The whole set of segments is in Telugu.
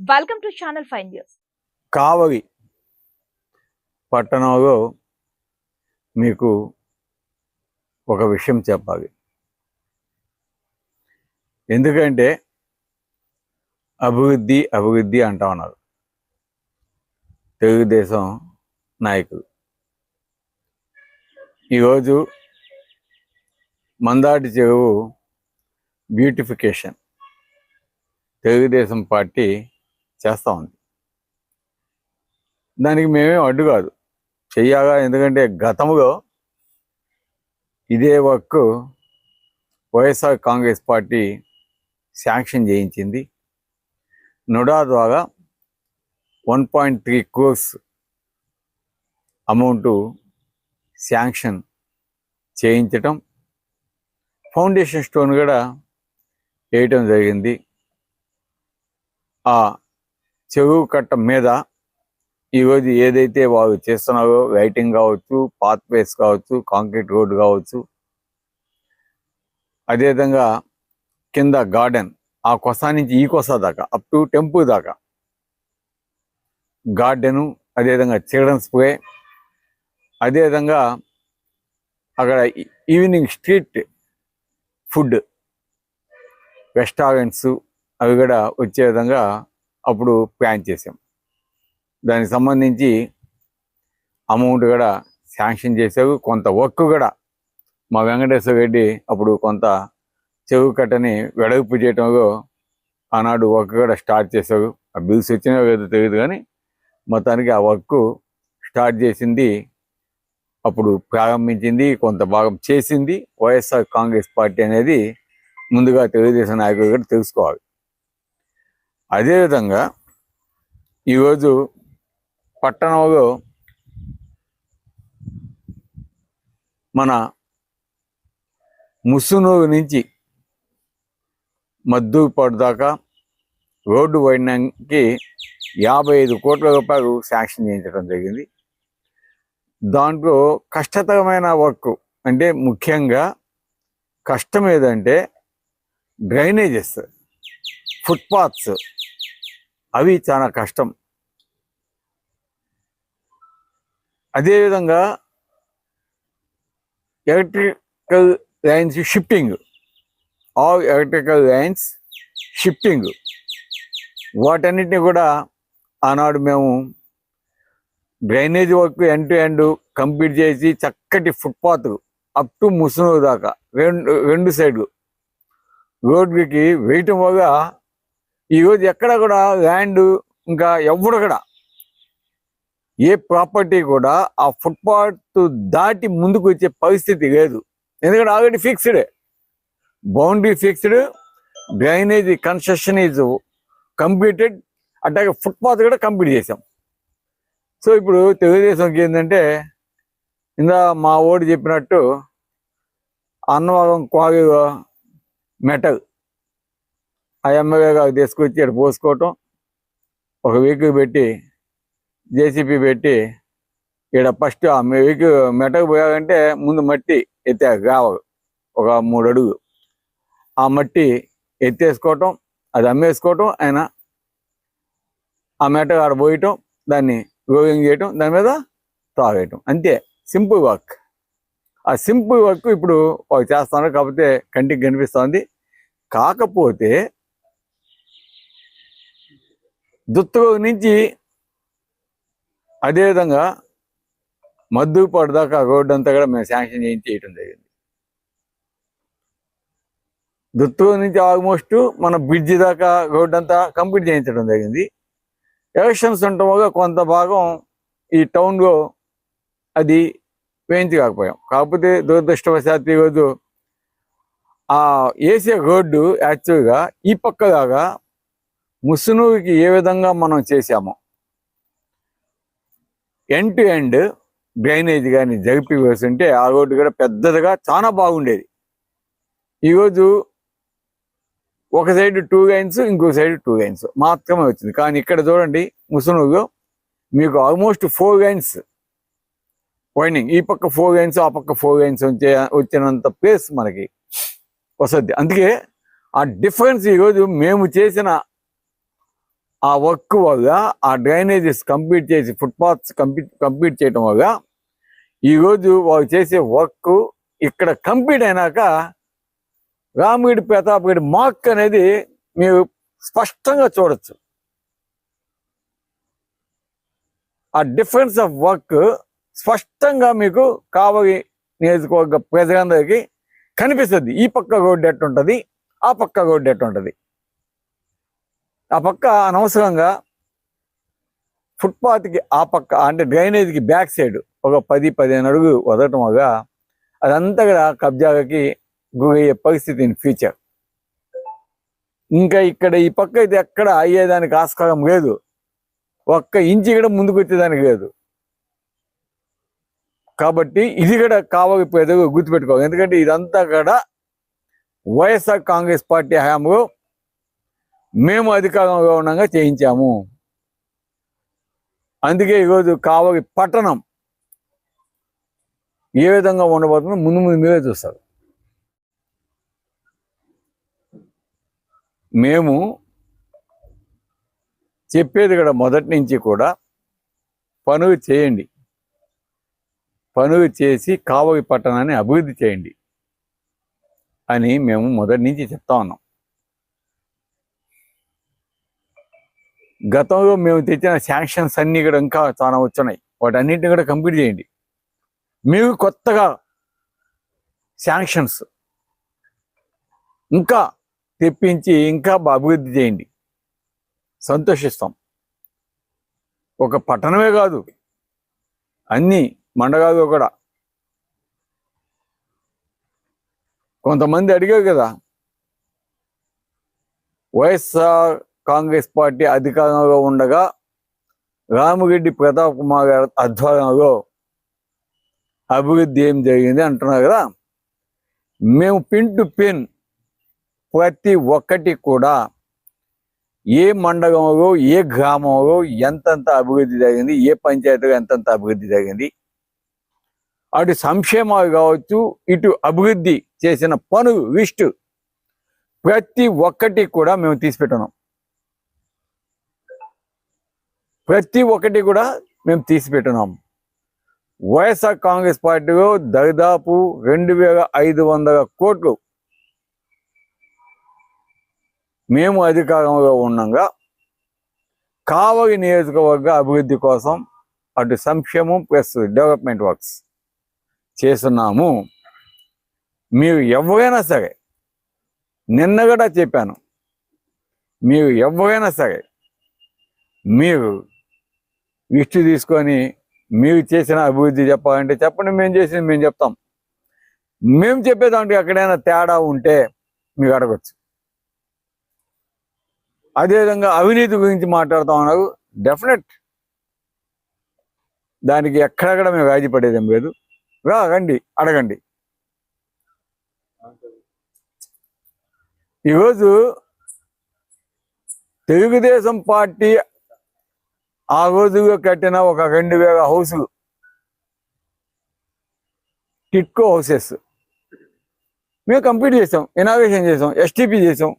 Welcome to channel 5 news. Kavali పట్టణంలో మీకు ఒక విషయం చెప్పాలి. ఎందుకంటే అభివృద్ధి అభివృద్ధి అంటా ఉన్నారు తెలుగుదేశం నాయకులు. ఈరోజు మందాటి చెరువు బ్యూటిఫికేషన్ తెలుగుదేశం పార్టీ చేస్తూ ఉంది. దానికి మేమేం అడ్డు కాదు, చెయ్యాగా. ఎందుకంటే గతంలో ఇదే work YSR Congress party sanction చేయించింది. నుడా ద్వారా 1.3 crores అమౌంట్ శాంక్షన్ చేయించటం, ఫౌండేషన్ స్టోన్ కూడా వేయటం జరిగింది. ఆ చెరువు కట్ట మీద ఈరోజు ఏదైతే వాళ్ళు చేస్తున్నారో, లైటింగ్ కావచ్చు, పాత్వేస్ కావచ్చు, కాంక్రీట్ రోడ్డు కావచ్చు, అదేవిధంగా కింద గార్డెన్, ఆ కొస నుంచి ఈ కొస దాకా అప్ టు టెంపుల్ దాకా గార్డెను, అదేవిధంగా చిల్డ్రన్స్ ప్లే, అదేవిధంగా అక్కడ ఈవినింగ్ స్ట్రీట్ ఫుడ్ రెస్టారెంట్స్ అవి కూడా వచ్చే విధంగా అప్పుడు ప్లాన్ చేసాం. దానికి సంబంధించి అమౌంట్ కూడా శాంక్షన్ చేసావు. కొంత వర్క్ కూడా మా వెంకటేశ్వర రెడ్డి అప్పుడు కొంత చెరువు కట్టని వెడల్పు చేయటంలో ఆనాడు వర్క్ కూడా స్టార్ట్ చేసావు. ఆ బిల్స్ వచ్చినా ఏదో తెలియదు, కానీ మొత్తానికి ఆ వర్క్ స్టార్ట్ చేసింది, అప్పుడు ప్రారంభించింది, కొంత భాగం చేసింది వైఎస్ఆర్ కాంగ్రెస్ పార్టీ అనేది ముందుగా తెలుగుదేశం నాయకులు కూడా తెలుసుకోవాలి. అదేవిధంగా ఈరోజు పట్టణంలో మన ముసునూరు నుంచి మద్దూరుపాడు దాకా రోడ్డు వైండింగ్కి 55 కోట్ల రూపాయలు శాంక్షన్ చేయించడం జరిగింది. దాంట్లో కష్టతరమైన వర్క్ అంటే ముఖ్యంగా కష్టం ఏదంటే డ్రైనేజెస్, ఫుట్పాత్స్, అవి చాలా కష్టం. అదేవిధంగా electrical lines shifting, all electrical lines shifting, వాటన్నిటిని కూడా ఆనాడు మేము drainage work end to end complete చేసి చక్కటి ఫుట్పాత్ అప్ టు ముసునూరు దాకా రెండు సైడ్లు రోడ్డుకి వేయటం వల్ల ఈరోజు ఎక్కడ కూడా ల్యాండ్ ఇంకా ఎవడు కూడా ఏ ప్రాపర్టీ కూడా ఆ ఫుట్పాత్ దాటి ముందుకు వచ్చే పరిస్థితి లేదు. ఎందుకంటే already fixed, boundary fixed, drainage construction is completed, అట్లాగే ఫుట్పాత్ కూడా కంప్లీట్ చేసాం. సో ఇప్పుడు తెలుగుదేశంకి ఏంటంటే, ఇందా మా ఓడి చెప్పినట్టు అన్నవరం క్వారీ మెటల్ ఆ ఎమ్మెల్యే గారు తీసుకొచ్చి ఇక్కడ పోసుకోవటం, ఒక వెహికల్ పెట్టి జేసీపీ పెట్టి ఇక్కడ ఫస్ట్ ఆ వెహికల్ మెటల్ పోయాలంటే ముందు మట్టి ఎత్తారు, కావాలి ఒక 3 అడుగులు, ఆ మట్టి ఎత్తేసుకోవటం, అది అమ్మేసుకోవటం, ఆయన ఆ మెటల్ ఆడ పోయటం, దాన్ని రోలింగ్ చేయటం, దాని మీద తాగేయటం, అంతే. Simple work. ఆ సింపుల్ వర్క్ ఇప్పుడు వాళ్ళు చేస్తున్నారు, కాకపోతే కంటికి కనిపిస్తుంది. కాకపోతే దుత్తూరు నుంచి అదేవిధంగా మద్దూరుపాడు దాకా రోడ్డు అంతా కూడా మేము శాంక్షన్ చేయించి చేయటం జరిగింది. దుత్తూరు నుంచి ఆల్మోస్ట్ మన బ్రిడ్జి దాకా రోడ్డు అంతా కంప్లీట్ చేయించడం జరిగింది. ఎలక్షన్స్ ఉండటం వల్ల కొంత భాగం ఈ టౌన్లో అది వేయించకపోయాం. కాకపోతే దురదృష్టవశాత్తు ఈరోజు ఆ ఏసీ రోడ్డు యాక్చువల్గా ఈ పక్కలాగా ముసునూరుకి ఏ విధంగా మనం చేసామో ఎండ్ టు ఎండ్ డ్రైనేజ్ కానీ జరిపి వేస్తుంటే ఆ రోడ్డు కూడా పెద్దదిగా చాలా బాగుండేది. ఈరోజు ఒక సైడ్ 2 లైన్స్, ఇంకో సైడ్ 2 లైన్స్ మాత్రమే వచ్చింది. కానీ ఇక్కడ చూడండి, ముసునూరులో మీకు ఆల్మోస్ట్ 4 లైన్స్ వైండింగ్, ఈ పక్క 4 లైన్స్, ఆ పక్క 4 లైన్స్ వచ్చినంత ప్లేస్ మనకి వస్తుంది. అందుకే ఆ డిఫరెన్స్ ఈరోజు మేము చేసిన ఆ వర్క్ వల్ల, ఆ డ్రైనేజెస్ కంప్లీట్ చేసి, ఫుట్పాత్స్ కంప్లీట్ చేయడం వల్ల ఈరోజు వాళ్ళు చేసే వర్క్ ఇక్కడ కంప్లీట్ అయినాక రామిరెడ్డి ప్రతాప్ రెడ్డి మార్క్ అనేది మీరు స్పష్టంగా చూడొచ్చు. ఆ డిఫరెన్స్ ఆఫ్ వర్క్ స్పష్టంగా మీకు కావలి నియోజకవర్గ ప్రజలందరికీ కనిపిస్తుంది. ఈ పక్క రోడ్డు ఎట్టుంటుంది, ఆ పక్క రోడ్డు ఎట్టుంటుంది. ఆ పక్క అనవసరంగా ఫుట్పాత్కి ఆ పక్క అంటే డ్రైనేజ్కి బ్యాక్ సైడ్ ఒక 10-15 అడుగులు వదలటం వల్ల అదంతా కూడా కబ్జాలకి గురయ్యే పరిస్థితి ఇన్ ఫ్యూచర్. ఇంకా ఇక్కడ ఈ పక్క అయితే ఎక్కడ అయ్యేదానికి ఆస్కారం లేదు, ఒక్క ఇంచి కూడా ముందుకు వచ్చేదానికి లేదు. కాబట్టి ఇది కూడా కావలి ప్రజలు గుర్తుపెట్టుకోవాలి. ఎందుకంటే ఇదంతా కూడా వైఎస్ఆర్ కాంగ్రెస్ పార్టీ హయాంలో మేము అధికారంలో ఉండగా చేయించాము. అందుకే ఈరోజు కావలి పట్టణం ఏ విధంగా ఉండబోతుందో ముందు మీరే చూస్తారు. మేము చెప్పేది కూడా మొదటి నుంచి కూడా పనులు చేయండి, పనులు చేసి కావలి పట్టణాన్ని అభివృద్ధి చేయండి అని మేము మొదటి నుంచి చెప్తా ఉన్నాం. గతంలో మేము తెచ్చిన శాంక్షన్స్ అన్నీ కూడా ఇంకా చాలా వచ్చున్నాయి, వాటన్నింటినీ కూడా కంప్లీట్ చేయండి. మీకు కొత్తగా శాంక్షన్స్ ఇంకా తెప్పించి ఇంకా అభివృద్ధి చేయండి, సంతోషిస్తాం. ఒక పట్టణమే కాదు, అన్ని మండలాలు కూడా. కొంతమంది అడిగారు కదా, వైఎస్ఆర్ కాంగ్రెస్ పార్టీ అధికారంలో ఉండగా రామిరెడ్డి ప్రతాప్ కుమార్ గారి ఆధ్వర్యంలో అభివృద్ధి ఏం జరిగింది అంటున్నారు కదా. మేము పిన్ టు పిన్ ప్రతి ఒక్కటి కూడా ఏ మండలంలో, ఏ గ్రామంలో ఎంతంత అభివృద్ధి జరిగింది, ఏ పంచాయతీలో ఎంతంత అభివృద్ధి జరిగింది, అటు సంక్షేమాలు కావచ్చు, ఇటు అభివృద్ధి చేసిన పనులు లిస్టు ప్రతి ఒక్కటి కూడా మేము తీసిపెట్టున్నాం. ప్రతి ఒక్కటి కూడా మేము తీసిపెట్టున్నాం. వైఎస్ఆర్ కాంగ్రెస్ పార్టీలో దాదాపు 2500 కోట్లు మేము అధికారంలో ఉండగా కావలి నియోజకవర్గ అభివృద్ధి కోసం అటు సంక్షేమం ప్లస్ డెవలప్మెంట్ వర్క్స్ చేస్తున్నాము. మీరు ఎవరైనా సరే, నిన్న కూడా చెప్పాను, మీరు ఎవరైనా సరే మీరు లిస్టు తీసుకొని మీరు చేసిన అభివృద్ధి చెప్పాలంటే చెప్పండి, మేము చేసింది మేము చెప్తాం. మేము చెప్పేదాంట్లో ఎక్కడైనా తేడా ఉంటే మీకు అడగచ్చు. అదేవిధంగా అవినీతి గురించి మాట్లాడుతూ ఉన్నారు, డెఫినెట్ దానికి ఎక్కడెక్కడ మేము రాజీపడేది ఏం లేదు. రండి, అడగండి. ఈరోజు తెలుగుదేశం పార్టీ ఆ రోజుగా కట్టిన ఒక 2000 హౌసులు, టిట్కో హౌసెస్ మేము కంప్లీట్ చేసాం, ఇనాగ్రేషన్ చేసాం, ఎస్టీపీ చేసాం.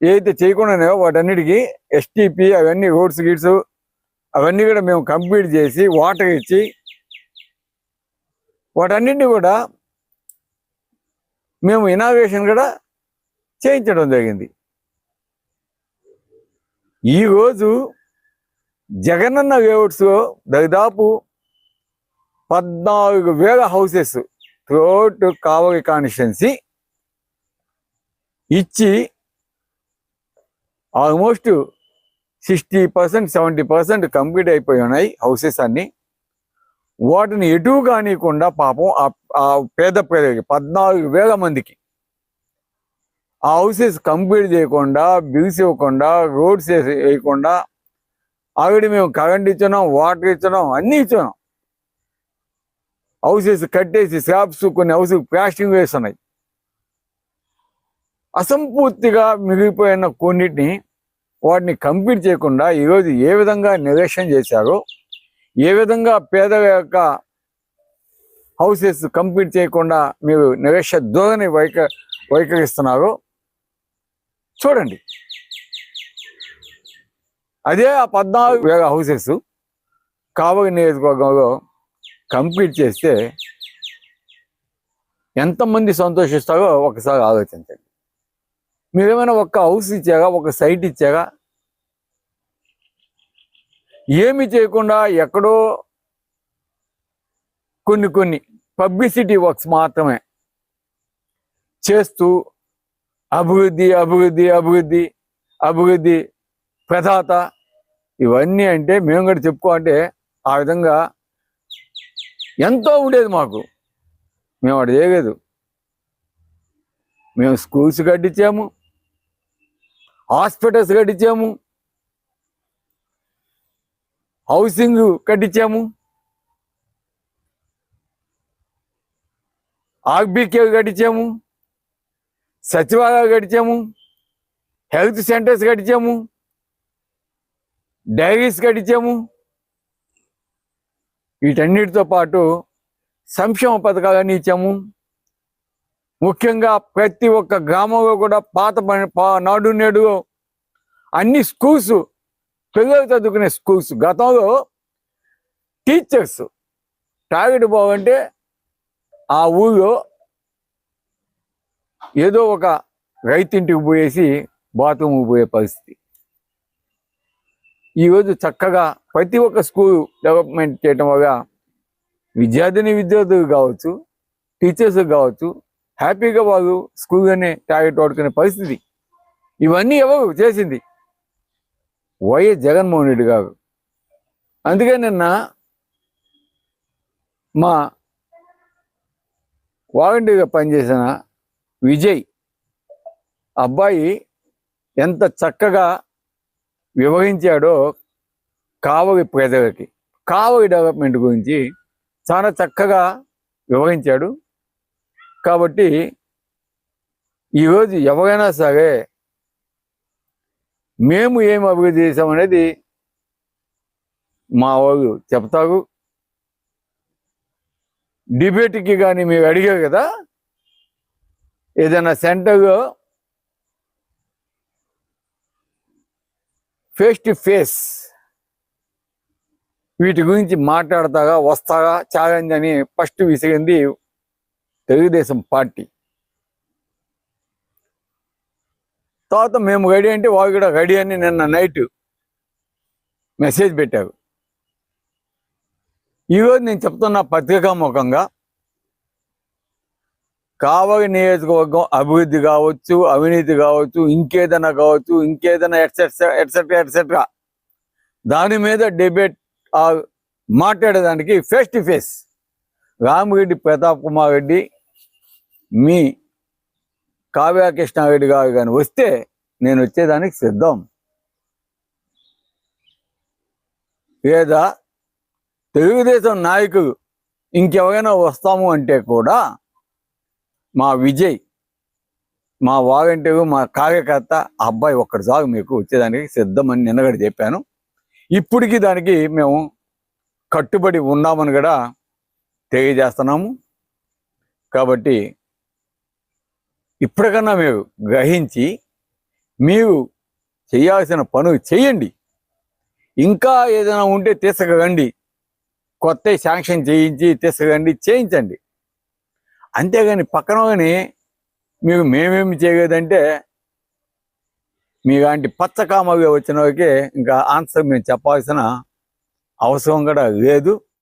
ఏదైతే చేయకుండానే వాటన్నిటికీ ఎస్టీపీ అవన్నీ రోడ్స్ గిడ్స్ అవన్నీ కూడా మేము కంప్లీట్ చేసి వాటర్ ఇచ్చి వాటన్నిటిని కూడా మేము ఇనాగ్రేషన్ కూడా చేయించడం జరిగింది. ఈరోజు జగనన్న లేఅవుట్స్లో దాదాపు 14,000 హౌసెస్ త్రూఅవుట్ కావలి కాన్స్టిట్యున్సీ ఇచ్చి ఆల్మోస్ట్ 60%, 70% కంప్లీట్ అయిపోయి ఉన్నాయి హౌసెస్ అన్ని. వాటిని ఎటు కానివ్వకుండా పాపం ఆ పేద ప్రజలకి 14,000 మందికి ఆ హౌసెస్ కంప్లీట్ చేయకుండా, బిల్స్ ఇవ్వకుండా, రోడ్స్ వేయకుండా ఆల్రెడీ మేము కరెంట్ ఇచ్చున్నాం, వాటర్ ఇచ్చున్నాం, అన్నీ ఇచ్చున్నాం. హౌసెస్ కట్టేసి స్లాబ్స్, కొన్ని హౌసెస్ ప్లాస్టింగ్ వేస్తున్నాయి. అసంపూర్తిగా మిగిలిపోయిన కొన్నిటిని వాటిని కంప్లీట్ చేయకుండా ఈరోజు ఏ విధంగా నిర్లక్ష్యం చేశారో, ఏ విధంగా పేదల యొక్క హౌసెస్ కంప్లీట్ చేయకుండా మీరు నిర్లక్ష్య ధోరణి వైఖరిస్తున్నారో చూడండి. అదే ఆ 14 హౌసెస్ కావలి నియోజకవర్గంలో కంప్లీట్ చేస్తే ఎంతమంది సంతోషిస్తారో ఒకసారి ఆలోచించండి. మీరేమైనా ఒక్క హౌస్ ఇచ్చారా, ఒక సైట్ ఇచ్చారా? ఏమి చేయకుండా ఎక్కడో కొన్ని పబ్లిసిటీ వర్క్స్ మాత్రమే చేస్తూ అభివృద్ధి అభివృద్ధి అభివృద్ధి అభివృద్ధి ప్రదాత ఇవన్నీ అంటే మేము కూడా చెప్పుకోవాలంటే ఆ విధంగా ఎంతో ఉండేది మాకు. మేము అక్కడ చేయలేదు. మేము స్కూల్స్ కట్టించాము, హాస్పిటల్స్ కట్టించాము, హౌసింగ్ కట్టించాము, ఆర్బీకే కట్టించాము, సచివాలయాలు కట్టించాము, హెల్త్ సెంటర్స్ కట్టించాము, డైరీస్ కట్టించాము. వీటన్నిటితో పాటు సంక్షేమ పథకాలన్నీ ఇచ్చాము. ముఖ్యంగా ప్రతి ఒక్క గ్రామంలో కూడా నాడు నేడు అన్ని స్కూల్స్, పిల్లలు చదువుకునే స్కూల్స్. గతంలో టీచర్స్ టాయిలెట్ పోవాలంటే ఆ ఊళ్ళో ఏదో ఒక రైతింటికి పోయేసి బాత్రూమ్కి పోయే పరిస్థితి. ఈరోజు చక్కగా ప్రతి ఒక్క స్కూల్ డెవలప్మెంట్ చేయటం వల్ల విద్యార్థులు కావచ్చు, టీచర్స్ కావచ్చు, హ్యాపీగా వాళ్ళు స్కూల్లోనే టాయిలెట్ వాడుకునే పరిస్థితి. ఇవన్నీ ఎవరు చేసింది? వైఎస్ జగన్మోహన్ రెడ్డి గారు. అందుకే నిన్న మా వాలంటీర్గా పనిచేసిన విజయ్ అబ్బాయి ఎంత చక్కగా వివరించాడో కావలి ప్రజలకి, కావలి డెవలప్మెంట్ గురించి చాలా చక్కగా వివరించాడు. కాబట్టి ఈరోజు ఎవరైనా సరే మేము ఏం అభివృద్ధి చేసామనేది మా వాళ్ళు చెప్తారు. డిబేట్కి కానీ మీరు అడిగారు కదా, ఏదైనా సెంటర్లో ఫేస్ టు ఫేస్ వీటి గురించి మాట్లాడతాగా వస్తాగా ఛాలెంజ్ అని ఫస్ట్ విసిగింది తెలుగుదేశం పార్టీ. తర్వాత మేము రెడీ అంటే వాళ్ళు కూడా రెడీ అని నిన్న నైట్ మెసేజ్ పెట్టారు. ఈరోజు నేను చెప్తున్న పత్రికా ముఖంగా కావలి నియోజకవర్గం అభివృద్ధి కావచ్చు, అవినీతి కావచ్చు, ఇంకేదైనా కావచ్చు, ఇంకేదైనా ఎట్సెట్రా దాని మీద డిబేట్ మాట్లాడేదానికి face to face Ramireddy Pratap Kumar Reddy, మీ కావ్య కృష్ణారెడ్డి గారు కానీ వస్తే నేను వచ్చేదానికి సిద్ధం. లేదా తెలుగుదేశం నాయకులు ఇంకెవరైనా వస్తాము అంటే కూడా మా విజయ్, మా వాలంటీరు, మా కార్యకర్త అబ్బాయి ఒక్కటి సాగు మీకు వచ్చేదానికి సిద్ధమని నిన్నగడి చెప్పాను. ఇప్పటికీ దానికి మేము కట్టుబడి ఉన్నామని కూడా తెలియజేస్తున్నాము. కాబట్టి ఇప్పటికన్నా మీరు గ్రహించి మీరు చేయాల్సిన పనులు చేయండి. ఇంకా ఏదైనా ఉంటే తీసుకురండి, కొత్త శాంక్షన్ చేయించి తీసుకురండి, చేయించండి. అంతేగాని పక్కన కానీ మీరు మేమేమి చేయలేదంటే మీలాంటి పచ్చకామగా వచ్చిన వారికి ఇంకా ఆన్సర్ మేము చెప్పాల్సిన అవసరం కూడా లేదు.